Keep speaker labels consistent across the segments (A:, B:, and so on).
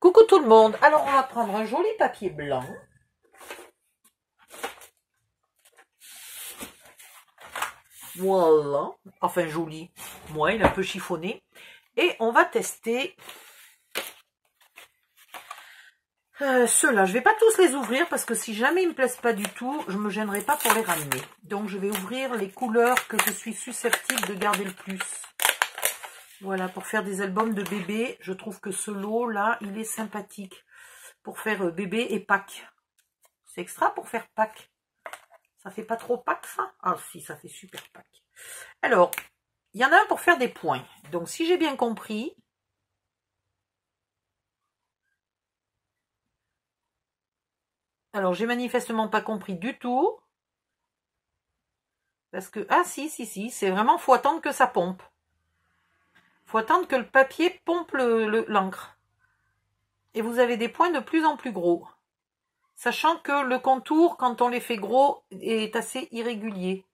A: Coucou tout le monde, alors on va prendre un joli papier blanc. Voilà, enfin joli, moi il est un peu chiffonné. Et on va tester ceux-là. Je ne vais pas tous les ouvrir parce que si jamais ils ne me plaisent pas du tout, je ne me gênerai pas pour les ramener. Donc je vais ouvrir les couleurs que je suis susceptible de garder le plus. Voilà, pour faire des albums de bébé, je trouve que ce lot-là, il est sympathique. Pour faire bébé et Pâques. C'est extra pour faire Pâques. Ça fait pas trop Pâques, ça? Ah si, ça fait super Pâques. Alors, il y en a un pour faire des points. Donc, si j'ai bien compris... Alors, j'ai manifestement pas compris du tout. Parce que... Ah si, c'est vraiment... Faut attendre que ça pompe. Faut attendre que le papier pompe l'encre. Et vous avez des points de plus en plus gros. Sachant que le contour, quand on les fait gros, est assez irrégulier.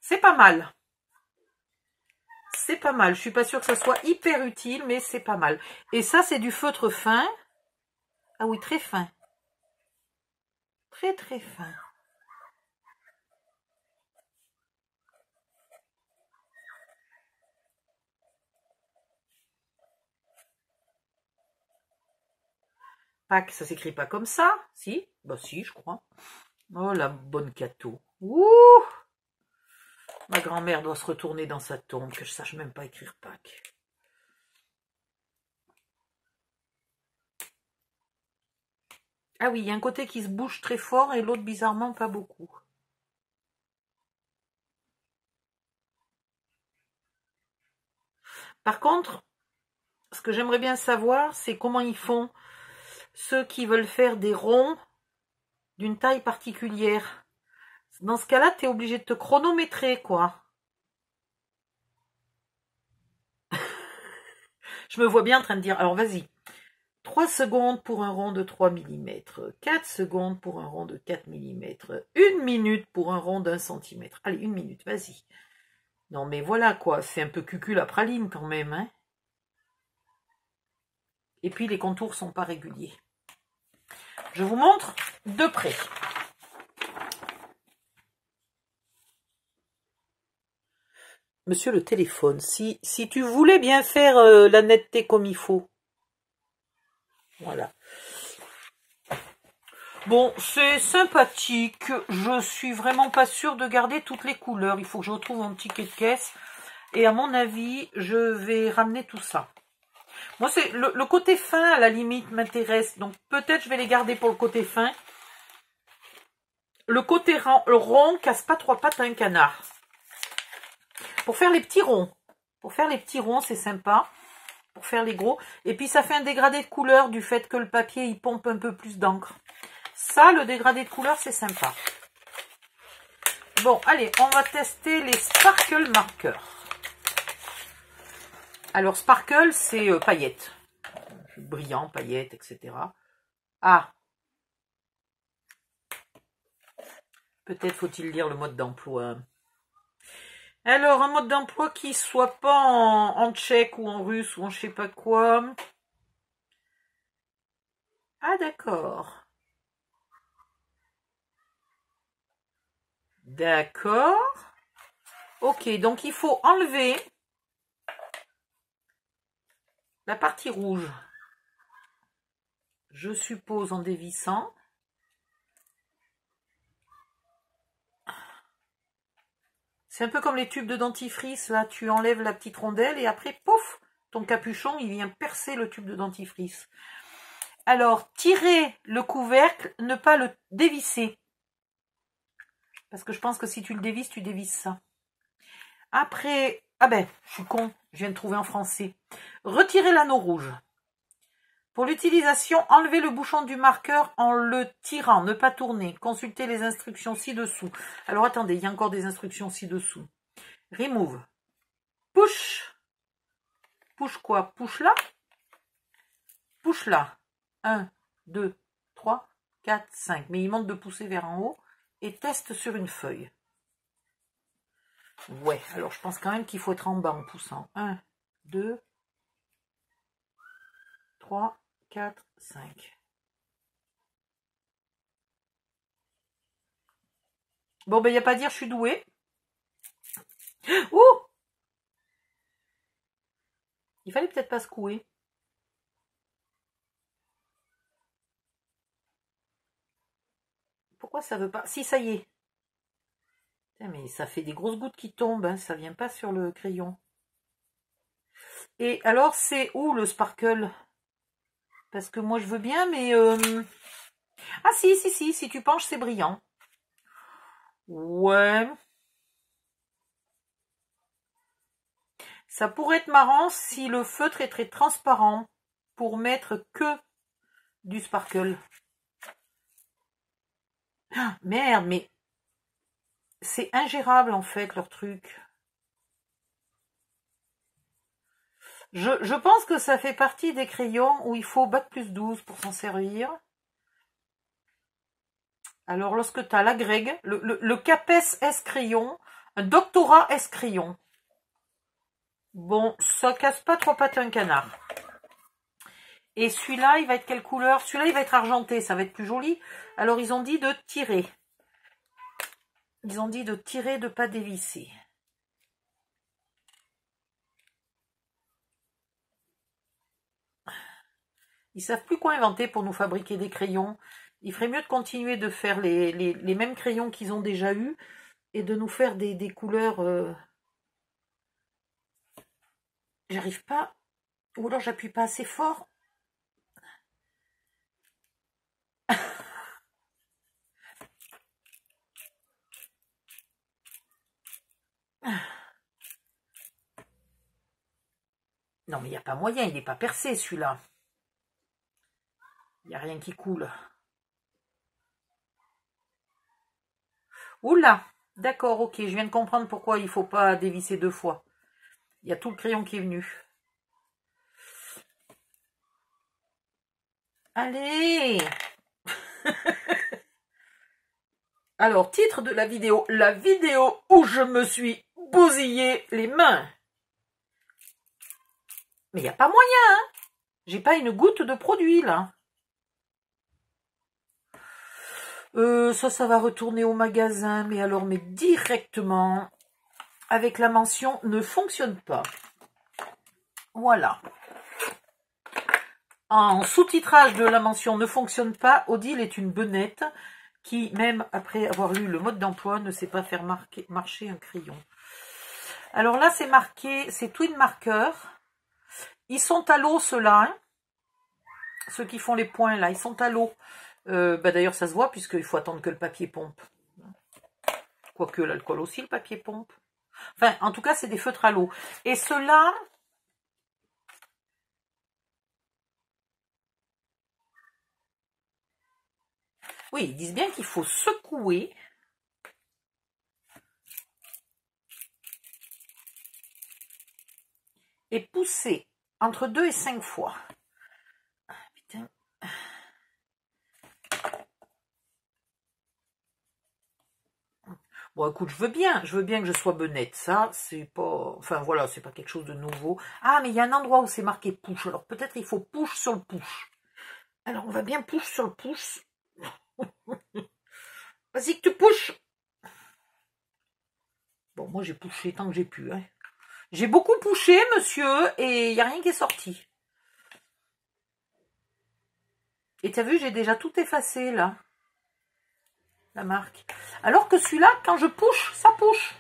A: C'est pas mal. C'est pas mal. Je suis pas sûre que ça soit hyper utile, mais c'est pas mal. Et ça, c'est du feutre fin. Ah oui, très fin. Très, très fin. Pâques, ça s'écrit pas comme ça. Si? Bah si, je crois. Oh, la bonne Cato. Ouh! Ma grand-mère doit se retourner dans sa tombe, que je sache même pas écrire Pâques. Ah oui, il y a un côté qui se bouge très fort et l'autre, bizarrement, pas beaucoup. Par contre, ce que j'aimerais bien savoir, c'est comment ils font ceux qui veulent faire des ronds d'une taille particulière. Dans ce cas-là, tu es obligé de te chronométrer, quoi. Je me vois bien en train de dire, alors vas-y, 3 secondes pour un rond de 3 mm, 4 secondes pour un rond de 4 mm, 1 minute pour un rond d'1 cm. Allez, 1 minute, vas-y. Non mais voilà quoi, c'est un peu cucul à praline quand même, hein. Et puis les contours sont pas réguliers. Je vous montre de près. Monsieur le téléphone, si tu voulais bien faire la netteté comme il faut. Voilà. Bon, c'est sympathique. Je suis vraiment pas sûre de garder toutes les couleurs. Il faut que je retrouve mon ticket de caisse. Et à mon avis, je vais ramener tout ça. Moi, c'est le côté fin, à la limite, m'intéresse. Donc, peut-être je vais les garder pour le côté fin. Le côté rond casse pas 3 pattes à un canard. Pour faire les petits ronds. Pour faire les petits ronds, c'est sympa. Pour faire les gros. Et puis, ça fait un dégradé de couleur du fait que le papier, il pompe un peu plus d'encre. Ça, le dégradé de couleur, c'est sympa. Bon, allez, on va tester les Sparkle Markers. Alors, Sparkle, c'est paillettes. Brillant, paillettes, etc. Ah. Peut-être faut-il lire le mode d'emploi. Alors, un mode d'emploi qui soit pas en tchèque ou en russe ou en je sais pas quoi. Ah, d'accord. D'accord. Ok, donc il faut enlever la partie rouge. Je suppose en dévissant. C'est un peu comme les tubes de dentifrice, là, tu enlèves la petite rondelle et après, pouf, ton capuchon, il vient percer le tube de dentifrice. Alors, tirer le couvercle, ne pas le dévisser. Parce que je pense que si tu le dévisses, tu dévisses ça. Après, ah ben, je suis con, je viens de trouver en français. Retirer l'anneau rouge. Pour l'utilisation, enlevez le bouchon du marqueur en le tirant, ne pas tourner. Consultez les instructions ci-dessous. Alors attendez, il y a encore des instructions ci-dessous. Remove. Push. Push quoi? Push là? Push là. 1, 2, 3, 4, 5. Mais il manque de pousser vers en haut. Et teste sur une feuille. Ouais, alors je pense quand même qu'il faut être en bas en poussant. 1, 2, 3, 4, 5. Bon, ben, il n'y a pas à dire, je suis douée. Ouh! Il fallait peut-être pas secouer. Pourquoi ça veut pas? Si, ça y est. Putain, mais ça fait des grosses gouttes qui tombent, hein, ça vient pas sur le crayon. Et alors, c'est où le sparkle? Parce que moi, je veux bien, mais... Ah si tu penches, c'est brillant. Ouais. Ça pourrait être marrant si le feutre est très transparent pour mettre que du sparkle. Ah, merde, mais c'est ingérable en fait leur truc. Je pense que ça fait partie des crayons où il faut bac+12 pour s'en servir. Alors lorsque tu as l'agrég, le CAPES S-crayon, un doctorat S-crayon. Bon, ça casse pas trois pattes à un canard. Et celui-là, il va être quelle couleur? Celui-là, il va être argenté, ça va être plus joli. Alors, ils ont dit de tirer. Ils ont dit de tirer, de pas dévisser. Ils savent plus quoi inventer pour nous fabriquer des crayons. Il ferait mieux de continuer de faire les mêmes crayons qu'ils ont déjà eus et de nous faire des couleurs... J'arrive pas... Ou alors j'appuie pas assez fort. Non, mais il n'y a pas moyen, il n'est pas percé celui-là. Il n'y a rien qui coule. Oula, d'accord, ok, je viens de comprendre pourquoi il ne faut pas dévisser deux fois. Il y a tout le crayon qui est venu. Allez. Alors, titre de la vidéo où je me suis bousillé les mains. Mais il n'y a pas moyen, hein. J'ai pas une goutte de produit, là. Ça va retourner au magasin, mais alors, mais directement, avec la mention « ne fonctionne pas ». Voilà. En sous-titrage de la mention « ne fonctionne pas », Odile est une benette qui, même après avoir lu le mode d'emploi, ne sait pas faire marcher un crayon. Alors là, c'est marqué, c'est Twin Marker. Ils sont à l'eau, ceux-là. Hein, ceux qui font les points, là, ils sont à l'eau. D'ailleurs, ça se voit, puisqu'il faut attendre que le papier pompe. Quoique l'alcool aussi, le papier pompe. Enfin, en tout cas, c'est des feutres à l'eau. Et ceux-là... Oui, ils disent bien qu'il faut secouer. Et pousser entre 2 et 5 fois. Ah, putain. Bon, écoute, je veux bien que je sois benette. Ça, c'est pas... Enfin, voilà, c'est pas quelque chose de nouveau. Ah, mais il y a un endroit où c'est marqué push. Alors, peut-être il faut push sur le push. Alors, on va bien push sur le push. Vas-y que tu pushes. Bon, moi, j'ai poussé tant que j'ai pu. Hein. J'ai beaucoup poussé, monsieur, et il n'y a rien qui est sorti. Et t'as vu, j'ai déjà tout effacé, là. La marque. Alors que celui-là, quand je push, ça push.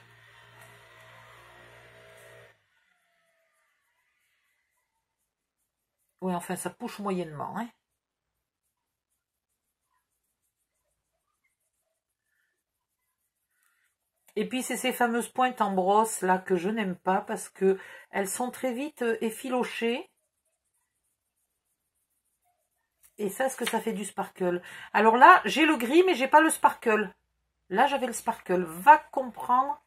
A: Oui, enfin, ça push moyennement. Hein. Et puis, c'est ces fameuses pointes en brosse, là, que je n'aime pas, parce que elles sont très vite effilochées. Et ça, est-ce que ça fait du sparkle? Alors là, j'ai le gris, mais j'ai pas le sparkle. Là, j'avais le sparkle. Va comprendre.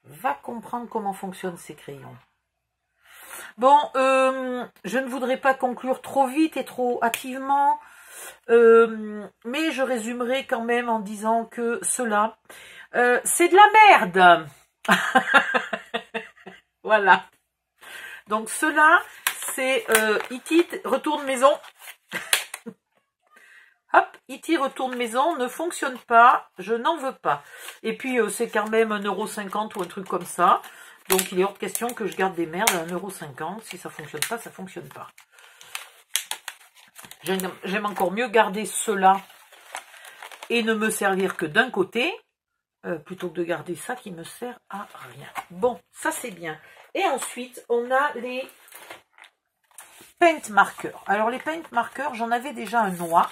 A: Va comprendre comment fonctionnent ces crayons. Bon, je ne voudrais pas conclure trop vite et trop hâtivement. Mais je résumerai quand même en disant que cela, c'est de la merde. Voilà. Donc ceux-là, c'est E.T. retourne maison. Hop, E.T. retourne maison, ne fonctionne pas, je n'en veux pas. Et puis c'est quand même 1,50 € ou un truc comme ça. Donc il est hors de question que je garde des merdes à 1,50 €. Si ça fonctionne pas, ça fonctionne pas. J'aime encore mieux garder ceux-là et ne me servir que d'un côté, plutôt que de garder ça qui me sert à rien. Bon, ça c'est bien. Et ensuite, on a les paint markers. Alors les paint markers, j'en avais déjà un noir.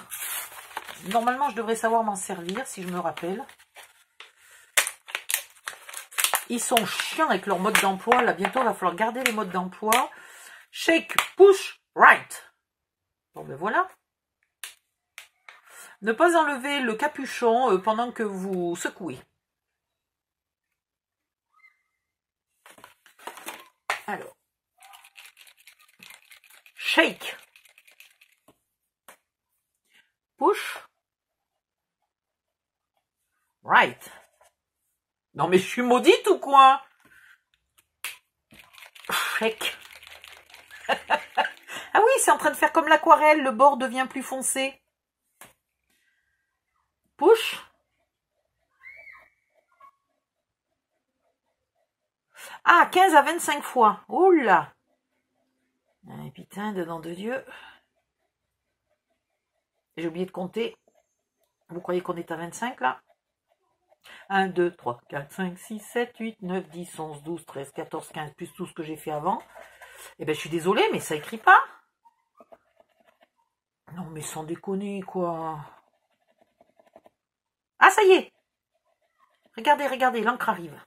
A: Normalement, je devrais savoir m'en servir, si je me rappelle. Ils sont chiants avec leur mode d'emploi. Là, bientôt, il va falloir garder les modes d'emploi. Shake, push, right. Bon, ben voilà. Ne pas enlever le capuchon pendant que vous secouez. Alors. Shake. Push. Right. Non mais je suis maudite ou quoi? Shake. Ah oui, c'est en train de faire comme l'aquarelle, le bord devient plus foncé. Push. Ah, 15 à 25 fois. Oula. Putain, dedans de Dieu. J'ai oublié de compter. Vous croyez qu'on est à 25 là? 1, 2, 3, 4, 5, 6, 7, 8, 9, 10, 11, 12, 13, 14, 15, plus tout ce que j'ai fait avant. Eh ben, je suis désolée, mais ça écrit pas. Non, mais sans déconner, quoi. Ah, ça y est. Regardez, regardez, l'encre arrive.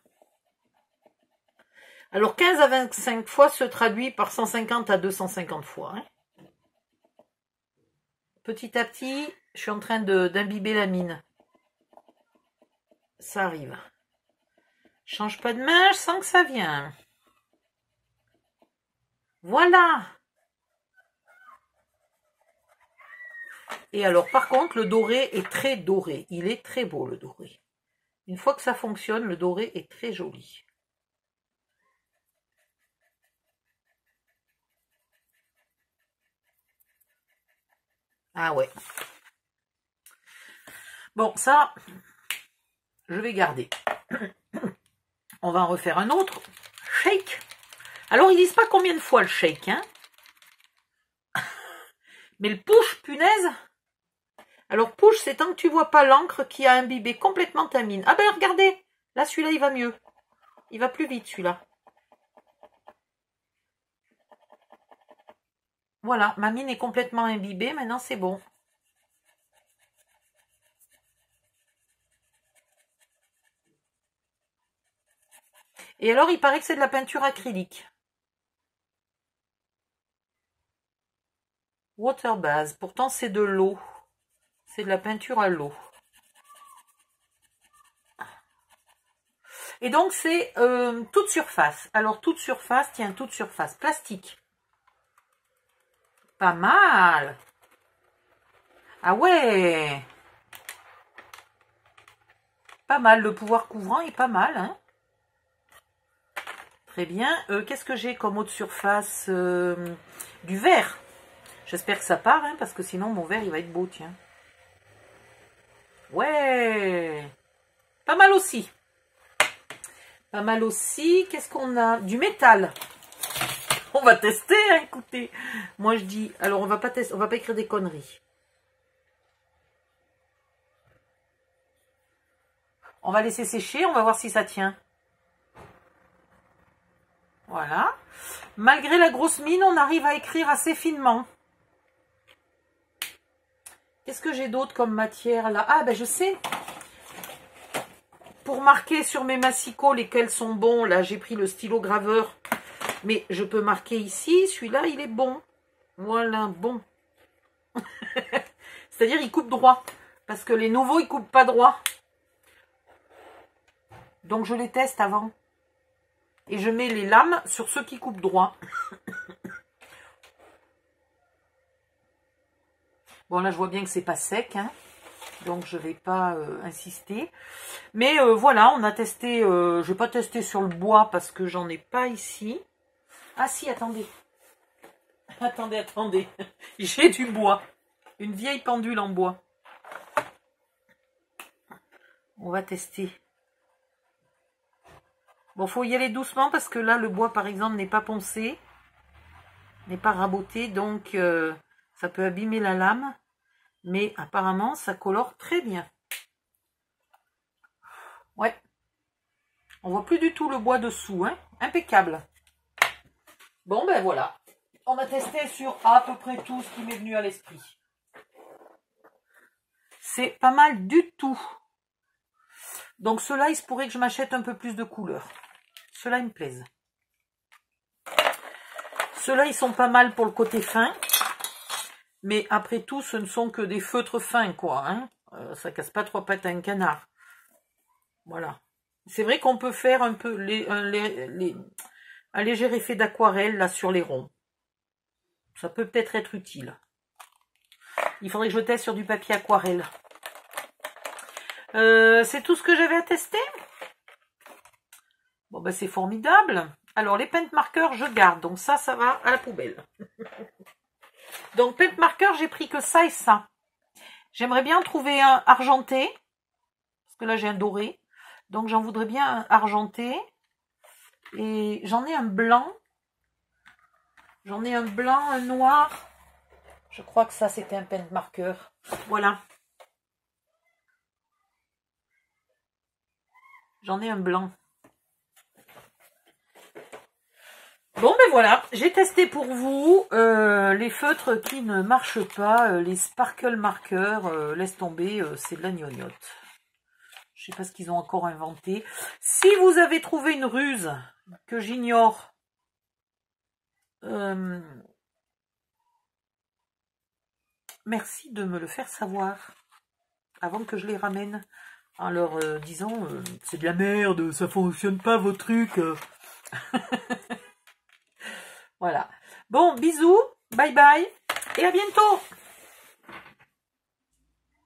A: Alors, 15 à 25 fois se traduit par 150 à 250 fois. Hein. Petit à petit, je suis en train d'imbiber la mine. Ça arrive. Je change pas de main, je sens que ça vient. Voilà. Et alors, par contre, le doré est très doré. Il est très beau, le doré. Une fois que ça fonctionne, le doré est très joli. Ah ouais. Bon, ça, je vais garder. On va en refaire un autre. Shake. Alors, ils disent pas combien de fois le shake, hein. Mais le push, punaise. Alors, push, c'est tant que tu vois pas l'encre qui a imbibé complètement ta mine. Ah ben, regardez. Là, celui-là, il va mieux. Il va plus vite, celui-là. Voilà, ma mine est complètement imbibée. Maintenant, c'est bon. Et alors, il paraît que c'est de la peinture acrylique. Water base. Pourtant, c'est de l'eau. C'est de la peinture à l'eau. Et donc, c'est toute surface. Alors, toute surface, tiens, toute surface. Plastique. Pas mal. Ah ouais. Pas mal. Le pouvoir couvrant est pas mal, hein. Très bien. Qu'est-ce que j'ai comme autre surface? Du verre. J'espère que ça part, hein, parce que sinon, mon verre, il va être beau, tiens. Ouais. Pas mal aussi. Pas mal aussi. Qu'est-ce qu'on a? Du métal. On va tester, hein, écoutez. Moi, je dis... Alors, on va pas tester, on va pas écrire des conneries. On va laisser sécher, on va voir si ça tient. Voilà. Malgré la grosse mine, on arrive à écrire assez finement. Qu'est-ce que j'ai d'autre comme matière là? Ah, ben je sais. Pour marquer sur mes massicots lesquels sont bons, là, j'ai pris le stylo graveur. Mais je peux marquer ici, celui-là, il est bon. Voilà, bon. C'est-à-dire, il coupe droit. Parce que les nouveaux, ils coupent pas droit. Donc, je les teste avant. Et je mets les lames sur ceux qui coupent droit. Bon, là, je vois bien que c'est pas sec, hein. Donc, je vais pas insister. Mais voilà, on a testé... je vais pas tester sur le bois parce que j'en ai pas ici. Ah si, attendez. Attendez. J'ai du bois. Une vieille pendule en bois. On va tester. Bon, faut y aller doucement parce que là, le bois, par exemple, n'est pas poncé. N'est pas raboté, donc ça peut abîmer la lame. Mais apparemment, ça colore très bien. Ouais. On voit plus du tout le bois dessous, hein. Impeccable. Bon, ben voilà. On a testé sur à peu près tout ce qui m'est venu à l'esprit. C'est pas mal du tout. Donc ceux-là, il se pourrait que je m'achète un peu plus de couleurs. Ceux-là, ils me plaisent. Ceux-là, ils sont pas mal pour le côté fin. Mais après tout, ce ne sont que des feutres fins, quoi. Hein. Ça casse pas trois pattes à un canard. Voilà. C'est vrai qu'on peut faire un peu un léger effet d'aquarelle là sur les ronds. Ça peut peut-être être utile. Il faudrait que je teste sur du papier aquarelle. C'est tout ce que j'avais à tester. Bon, ben c'est formidable. Alors, les paint marqueurs, je garde. Donc ça va à la poubelle. Donc, paint marqueur, j'ai pris que ça et ça. J'aimerais bien trouver un argenté. Parce que là, j'ai un doré. Donc, j'en voudrais bien un argenté. Et j'en ai un blanc. J'en ai un blanc, un noir. Je crois que ça, c'était un paint marqueur. Voilà. J'en ai un blanc. Bon, ben voilà, j'ai testé pour vous les feutres qui ne marchent pas, les sparkle marqueurs, laisse tomber, c'est de la gnognotte. Je sais pas ce qu'ils ont encore inventé. Si vous avez trouvé une ruse que j'ignore, merci de me le faire savoir avant que je les ramène en leur disant c'est de la merde, ça fonctionne pas vos trucs. Voilà. Bon, bisous, bye bye et à bientôt.